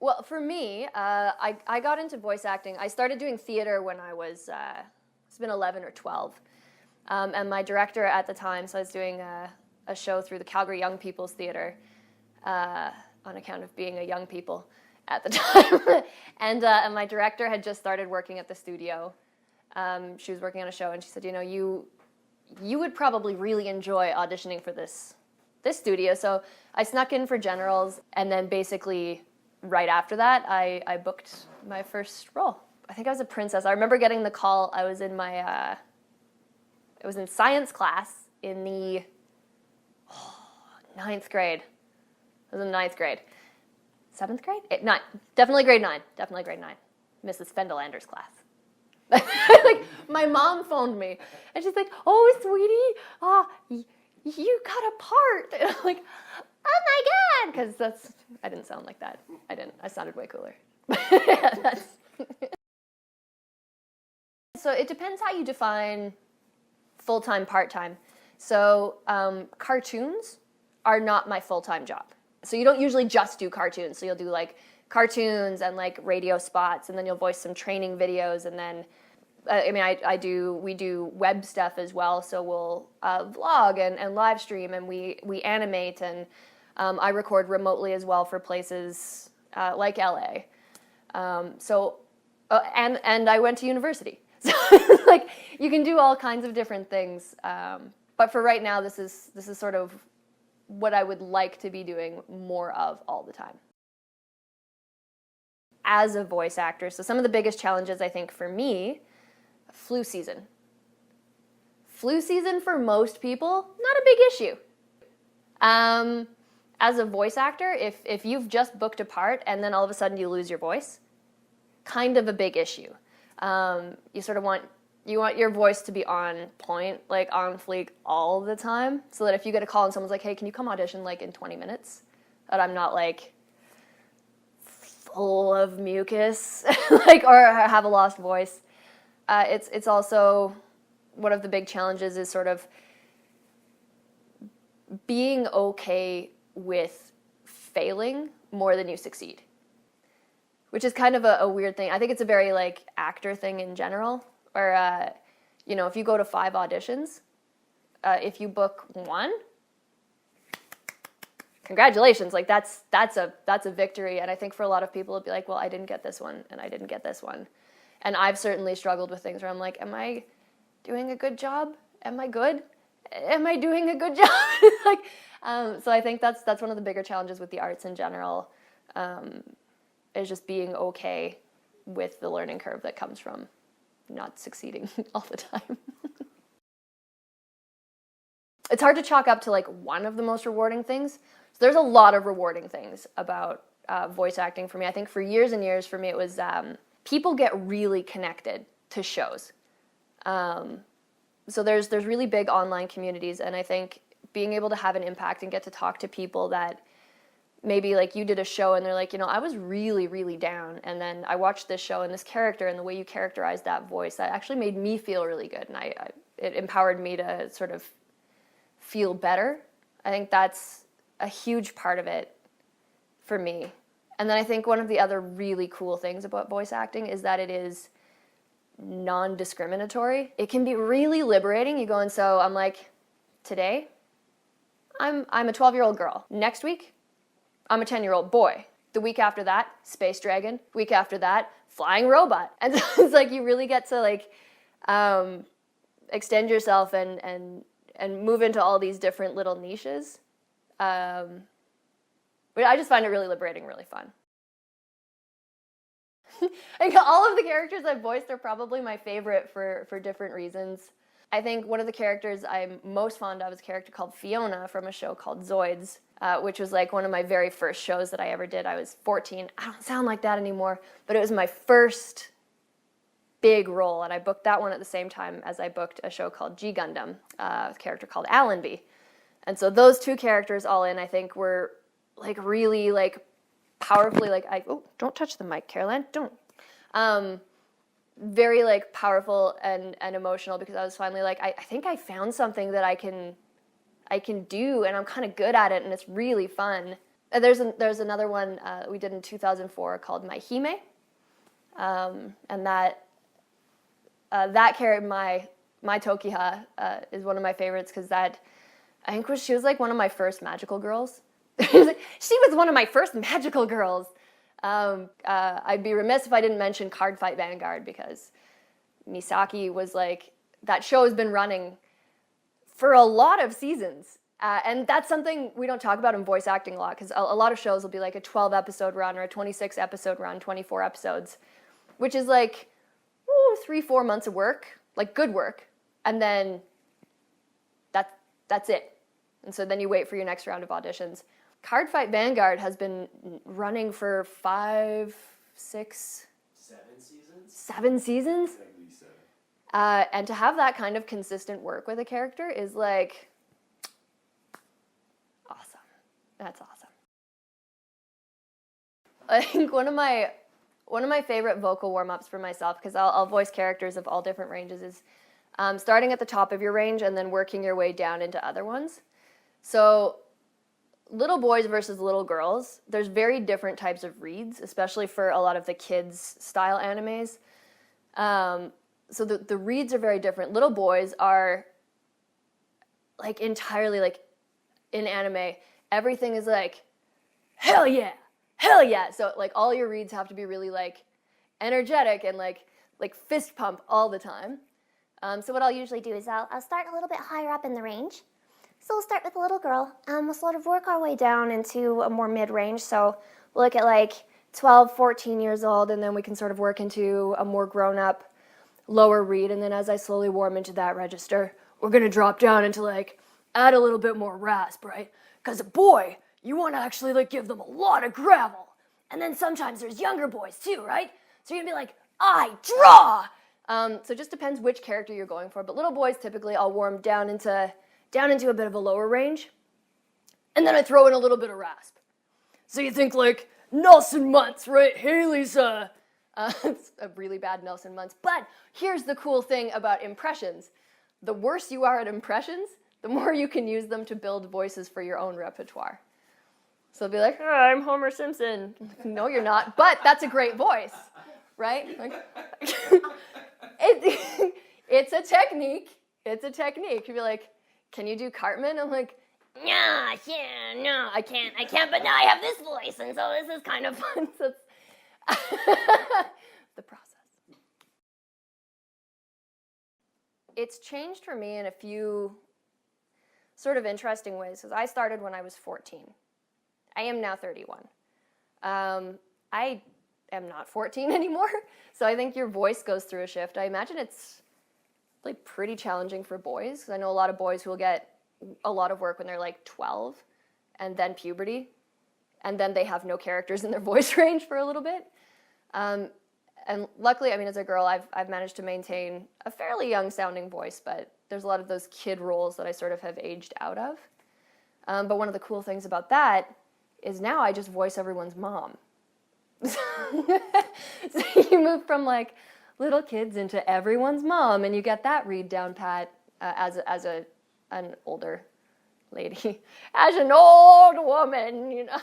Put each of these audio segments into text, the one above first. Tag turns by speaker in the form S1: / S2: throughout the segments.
S1: Well, for me, I got into voice acting. I started doing theater when I was, it's been 11 or 12. And my director at the time, so I was doing a show through the Calgary Young People's Theatre on account of being a young people at the time. And my director had just started working at the studio. She was working on a show, and she said, you would probably really enjoy auditioning for this studio. So I snuck in for generals, and then basically right after that, I booked my first role. I think I was a princess. I remember getting the call. I was in my, it was in science class in the ninth grade. I was in ninth grade. Seventh grade? Nine. Definitely grade 9. Definitely grade 9. Mrs. Fendelander's class. Like, my mom phoned me, and she's like, "Oh, sweetie, you got a part." And I'm like, "Oh my god," because I didn't sound like that. I didn't. I sounded way cooler. Yeah, so it depends how you define full-time, part-time. So cartoons are not my full-time job. So you don't usually just do cartoons. So you'll do like cartoons and like radio spots, and then you'll voice some training videos, and then we do web stuff as well. So we'll vlog and live stream, and we animate, and I record remotely as well for places like LA. And I went to university, so like you can do all kinds of different things. But for right now, this is sort of what I would like to be doing more of all the time. As a voice actor, so some of the biggest challenges I think for me, flu season. Flu season for most people, not a big issue. As a voice actor, if you've just booked a part and then all of a sudden you lose your voice, kind of a big issue. You sort of want your voice to be on point, like on fleek all the time, so that if you get a call and someone's like, "Hey, can you come audition like in 20 minutes?" that I'm not like full of mucus, like, or have a lost voice. It's also one of the big challenges is sort of being okay with failing more than you succeed, which is kind of a weird thing. I think it's a very like actor thing in general, where if you go to 5 auditions, if you book 1, congratulations, like that's a victory. And I think for a lot of people it'd be like, well, I didn't get this one and I didn't get this one. And I've certainly struggled with things where I'm like, am I doing a good job? Am I good? Am I doing a good job? Like, so I think that's one of the bigger challenges with the arts in general, is just being okay with the learning curve that comes from not succeeding all the time. It's hard to chalk up to like one of the most rewarding things. So there's a lot of rewarding things about voice acting for me. I think for years and years for me it was people get really connected to shows. So there's really big online communities, and I think being able to have an impact and get to talk to people that maybe like you did a show and they're like, I was really, really down, and then I watched this show and this character and the way you characterized that voice, that actually made me feel really good, and it empowered me to sort of feel better. I think that's a huge part of it for me. And then I think one of the other really cool things about voice acting is that it is non-discriminatory. It can be really liberating. You go, and so I'm like, today I'm a 12-year-old girl. Next week, I'm a 10-year-old boy. The week after that, space dragon. Week after that, flying robot. And so it's like you really get to like extend yourself and move into all these different little niches. But I just find it really liberating, really fun. Like, all of the characters I've voiced are probably my favorite for different reasons. I think one of the characters I'm most fond of is a character called Fiona from a show called Zoids, which was like one of my very first shows that I ever did. I was 14. I don't sound like that anymore, but it was my first big role, and I booked that one at the same time as I booked a show called G Gundam, a character called Allenby. And so those two characters all in, I think, were like really like powerfully like don't touch the mic, Caroline, don't. Very like powerful and emotional, because I was finally like, I think I found something that I can do, and I'm kind of good at it, and it's really fun. There's another one we did in 2004 called Maihime, and that character, my Tokiha, is one of my favorites because she was like one of my first magical girls. She was one of my first magical girls. I'd be remiss if I didn't mention Cardfight Vanguard because Misaki was like, that show has been running for a lot of seasons. And that's something we don't talk about in voice acting a lot because a lot of shows will be like a 12 episode run or a 26 episode run, 24 episodes, which is like 3-4 months of work, like good work. And then that's it. And so then you wait for your next round of auditions. Cardfight Vanguard has been running for 7 seasons? 7 seasons?
S2: At least 7.
S1: And to have that kind of consistent work with a character is like awesome. That's awesome. I think one of my favorite vocal warm-ups for myself, because I'll voice characters of all different ranges, is starting at the top of your range and then working your way down into other ones. So little boys versus little girls, there's very different types of reads, especially for a lot of the kids style animes. So the reads are very different. Little boys are like entirely like in anime, everything is like, hell yeah, hell yeah. So like all your reads have to be really like energetic and like fist pump all the time. So what I'll usually do is I'll start a little bit higher up in the range. So we'll start with a little girl. We'll sort of work our way down into a more mid-range. So we'll look at like 12, 14 years old, and then we can sort of work into a more grown-up, lower read. And then as I slowly warm into that register, we're going to drop down into like, add a little bit more rasp, right? Because a boy, you want to actually like give them a lot of gravel. And then sometimes there's younger boys too, right? So you're going to be like, I draw! So it just depends which character you're going for. But little boys, typically, I'll warm down into a bit of a lower range, and then I throw in a little bit of rasp. So you think like Nelson Muntz, right? Hey, Lisa. It's a really bad Nelson Muntz. But here's the cool thing about impressions. The worse you are at impressions, the more you can use them to build voices for your own repertoire. So be like, oh, I'm Homer Simpson. No, you're not, but that's a great voice, right? Like, it's a technique. It's a technique. You'd be like, can you do Cartman? I'm like, no, I can't, but now I have this voice, and so this is kind of fun. So it's the process. It's changed for me in a few sort of interesting ways, because I started when I was 14. I am now 31. I am not 14 anymore, so I think your voice goes through a shift. I imagine it's like pretty challenging for boys, because I know a lot of boys who will get a lot of work when they're like 12, and then puberty, and then they have no characters in their voice range for a little bit. And luckily, I mean, as a girl, I've managed to maintain a fairly young-sounding voice, but there's a lot of those kid roles that I sort of have aged out of. But one of the cool things about that is now I just voice everyone's mom. So you move from like little kids into everyone's mom, and you get that read down pat as an older lady, as an old woman, you know.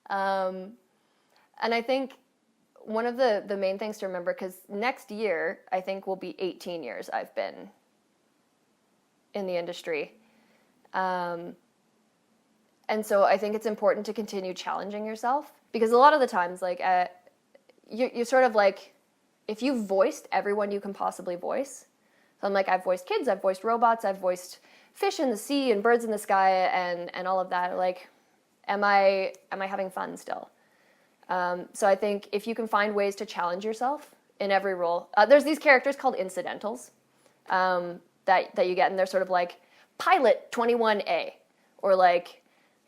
S1: And I think one of the main things to remember, because next year I think will be 18 years I've been in the industry. And so I think it's important to continue challenging yourself, because a lot of the times, like, you're sort of like, if you've voiced everyone you can possibly voice, so I'm like, I've voiced kids, I've voiced robots, I've voiced fish in the sea and birds in the sky and all of that, like, am I having fun still? So I think if you can find ways to challenge yourself in every role, there's these characters called incidentals that you get, and they're sort of like Pilot 21A or like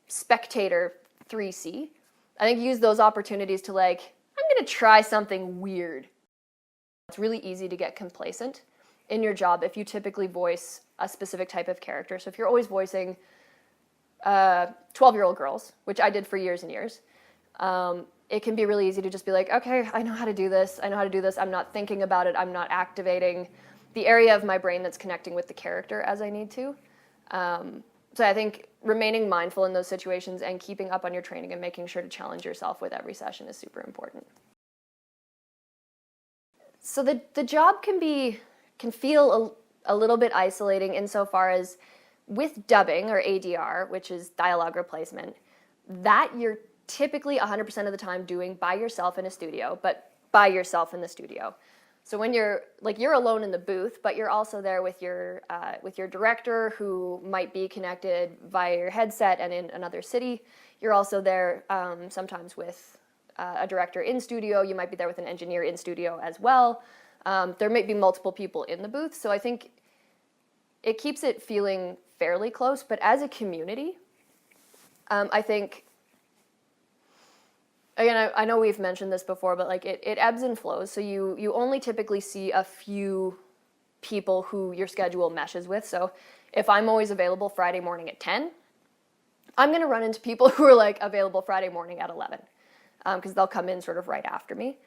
S1: Spectator 3C. I think use those opportunities to like, I'm going to try something weird. It's really easy to get complacent in your job if you typically voice a specific type of character. So if you're always voicing 12-year-old girls, which I did for years and years, it can be really easy to just be like, okay, I know how to do this. I know how to do this. I'm not thinking about it. I'm not activating the area of my brain that's connecting with the character as I need to. So I think remaining mindful in those situations and keeping up on your training and making sure to challenge yourself with every session is super important. So the job can feel a little bit isolating insofar as with dubbing or ADR, which is dialogue replacement, that you're typically 100% of the time doing by yourself in a studio, but by yourself in the studio. So when you're alone in the booth, but you're also there with your director who might be connected via your headset and in another city. You're also there sometimes with a director in studio. You might be there with an engineer in studio as well. There may be multiple people in the booth, so I think it keeps it feeling fairly close. But as a community, I think, again, I know we've mentioned this before, but like it ebbs and flows. So you only typically see a few people who your schedule meshes with. So if I'm always available Friday morning at 10, I'm going to run into people who are like available Friday morning at 11 because they'll come in sort of right after me.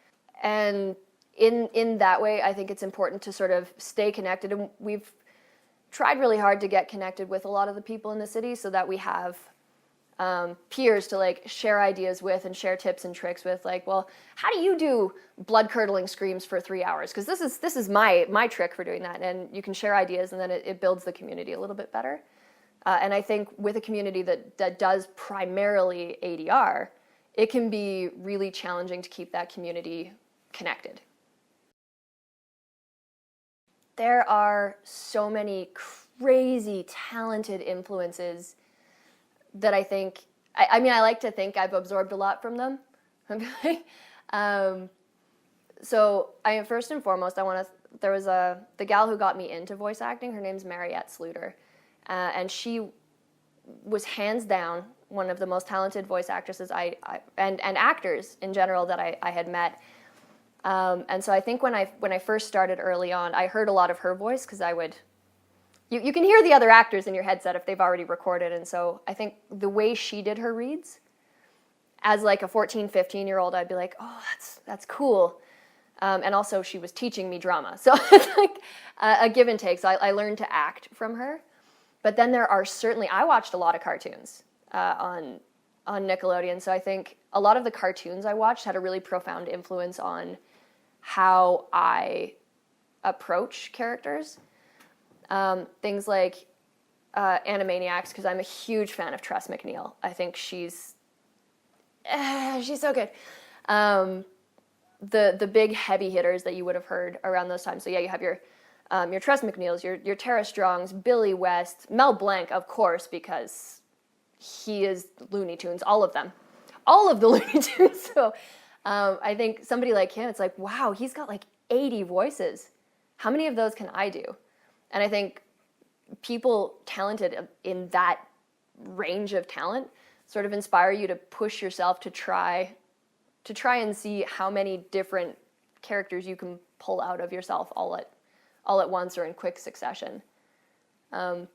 S1: And in that way, I think it's important to sort of stay connected. And we've tried really hard to get connected with a lot of the people in the city so that we have peers to like share ideas with and share tips and tricks with, like, well, how do you do blood curdling screams for 3 hours? Because this is my trick for doing that, and you can share ideas, and then it builds the community a little bit better. And I think with a community that does primarily ADR, it can be really challenging to keep that community connected. There are so many crazy talented influences that I think, I mean, I like to think I've absorbed a lot from them. So first and foremost, there was the gal who got me into voice acting, her name's Mariette Sluter. And she was hands down one of the most talented voice actresses and actors in general that I had met. And so I think when I first started early on, I heard a lot of her voice because you can hear the other actors in your headset if they've already recorded. And so I think the way she did her reads, as like a 14, 15-year-old, I'd be like, oh, that's cool. And also she was teaching me drama. So it's like a give and take. So I learned to act from her. But then there are certainly, I watched a lot of cartoons on Nickelodeon. So I think a lot of the cartoons I watched had a really profound influence on how I approach characters. Things like Animaniacs, because I'm a huge fan of Tress MacNeille. I think she's so good. The big heavy hitters that you would have heard around those times. So yeah, you have your Tress MacNeilles, your Tara Strongs, Billy West, Mel Blanc, of course, because he is Looney Tunes, all of them. All of the Looney Tunes. So I think somebody like him, it's like, wow, he's got like 80 voices. How many of those can I do? And I think people talented in that range of talent sort of inspire you to push yourself to try and see how many different characters you can pull out of yourself all at once or in quick succession. But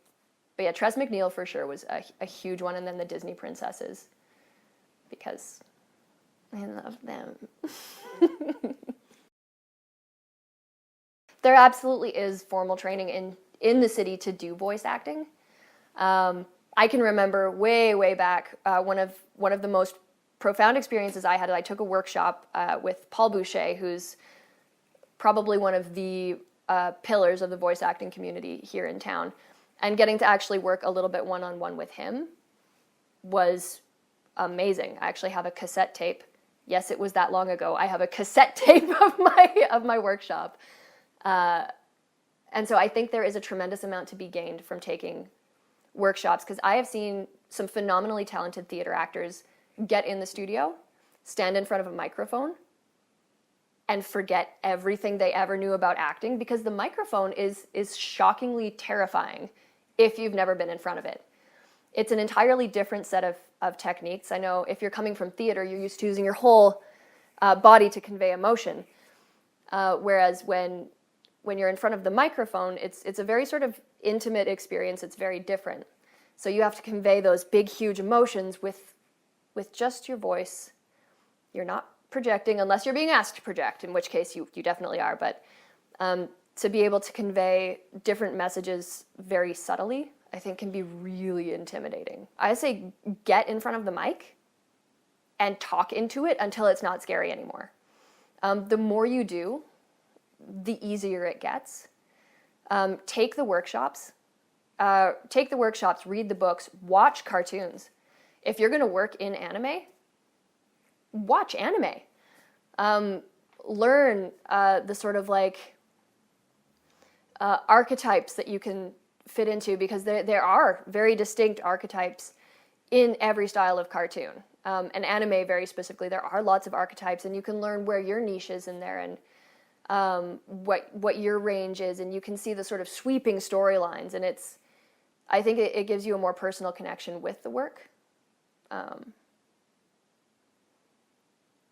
S1: yeah, Tress MacNeille for sure was a huge one, and then the Disney princesses, because I love them. There absolutely is formal training in the city to do voice acting. I can remember way back one of the most profound experiences I had. I took a workshop with Paul Boucher, who's probably one of the pillars of the voice acting community here in town, and getting to actually work a little bit one-on-one with him was amazing. I actually have a cassette tape. Yes, it was that long ago. I have a cassette tape of my workshop. And so I think there is a tremendous amount to be gained from taking workshops, because I have seen some phenomenally talented theater actors get in the studio, stand in front of a microphone, and forget everything they ever knew about acting, because the microphone is shockingly terrifying if you've never been in front of it. It's an entirely different set of techniques. I know if you're coming from theater, you're used to using your whole body to convey emotion, whereas when you're in front of the microphone, it's a very sort of intimate experience. It's very different. So you have to convey those big, huge emotions with just your voice. You're not projecting unless you're being asked to project, in which case you definitely are. But to be able to convey different messages very subtly, I think can be really intimidating. I say get in front of the mic and talk into it until it's not scary anymore. The more you do, the easier it gets. Take the workshops. Read the books, watch cartoons. If you're going to work in anime, watch anime. Learn the sort of like archetypes that you can fit into, because there are very distinct archetypes in every style of cartoon. And anime very specifically, there are lots of archetypes, and you can learn where your niche is in there and what your range is, and you can see the sort of sweeping storylines, and I think it gives you a more personal connection with the work.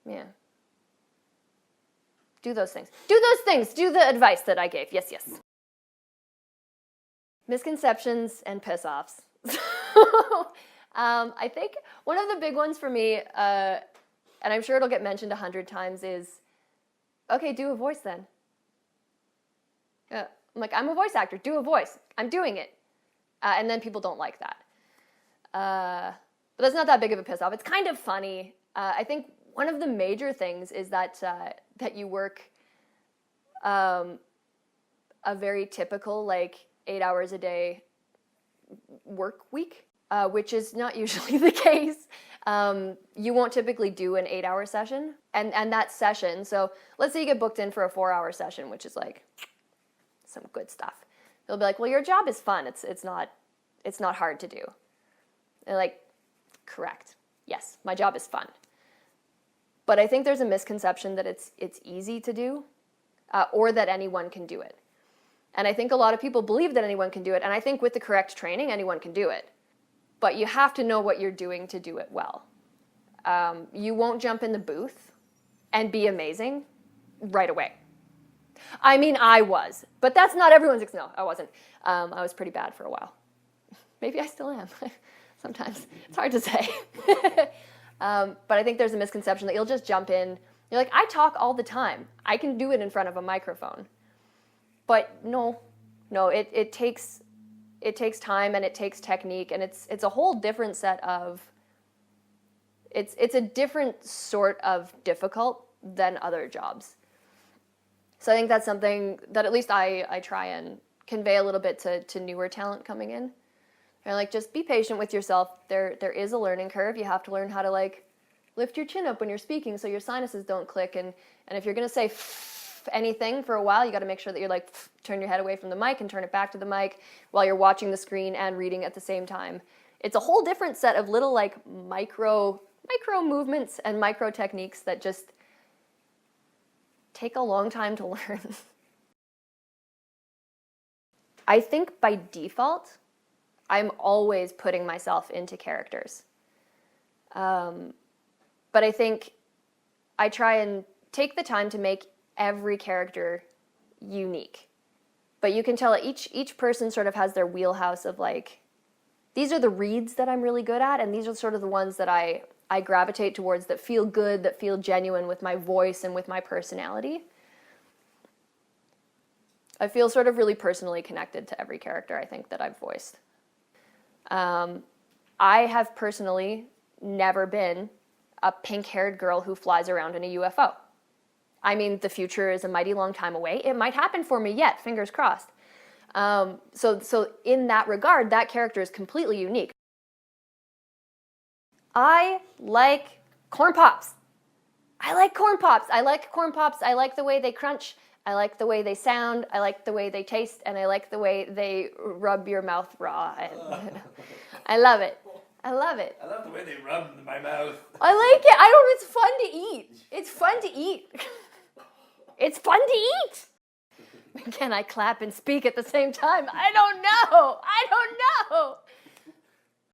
S1: Yeah. Do those things. Do those things. Do the advice that I gave. Yes, yes. Misconceptions and piss-offs. I think one of the big ones for me, and I'm sure it'll get mentioned 100 times, is, okay, do a voice then. I'm like, I'm a voice actor. Do a voice. I'm doing it. And then people don't like that. But that's not that big of a piss-off. It's kind of funny. I think one of the major things is that you work a very typical, like, 8 hours a day work week, which is not usually the case. You won't typically do an 8-hour session, and that session, so let's say you get booked in for a 4-hour session, which is like some good stuff. They'll be like, well, your job is fun. It's not hard to do. They're like, correct. Yes, my job is fun. But I think there's a misconception that it's easy to do, or that anyone can do it. And I think a lot of people believe that anyone can do it, and I think with the correct training, anyone can do it. But you have to know what you're doing to do it well. You won't jump in the booth and be amazing right away. I mean, I was, but that's not everyone's. No, I wasn't. I was pretty bad for a while. Maybe I still am. Sometimes it's hard to say. But I think there's a misconception that you'll just jump in. You're like, I talk all the time. I can do it in front of a microphone. But no, it takes time, and it takes technique, and it's a whole different set of. It's a different sort of difficult than other jobs. So I think that's something that at least I try and convey a little bit to newer talent coming in. They're like, just be patient with yourself. There is a learning curve. You have to learn how to, like, lift your chin up when you're speaking so your sinuses don't click. And if you're going to say anything for a while, you got to make sure that you're like, turn your head away from the mic and turn it back to the mic while you're watching the screen and reading at the same time. It's a whole different set of little, like, micro movements and micro techniques that just take a long time to learn. I think by default, I'm always putting myself into characters. But I think I try and take the time to make every character unique. But you can tell that each person sort of has their wheelhouse of, like, these are the reads that I'm really good at, and these are sort of the ones that I gravitate towards, that feel good, that feel genuine with my voice and with my personality. I feel sort of really personally connected to every character, I think, that I've voiced. I have personally never been a pink-haired girl who flies around in a UFO. I mean, the future is a mighty long time away. It might happen for me yet, fingers crossed. So in that regard, that character is completely unique. I like corn pops. I like corn pops. I like the way they crunch. I like the way they sound. I like the way they taste. And I like the way they rub your mouth raw. I love it. I love it.
S2: I love the way they rub my mouth.
S1: I like it. It's fun to eat. It's fun to eat. It's fun to eat. Can I clap and speak at the same time? I don't know.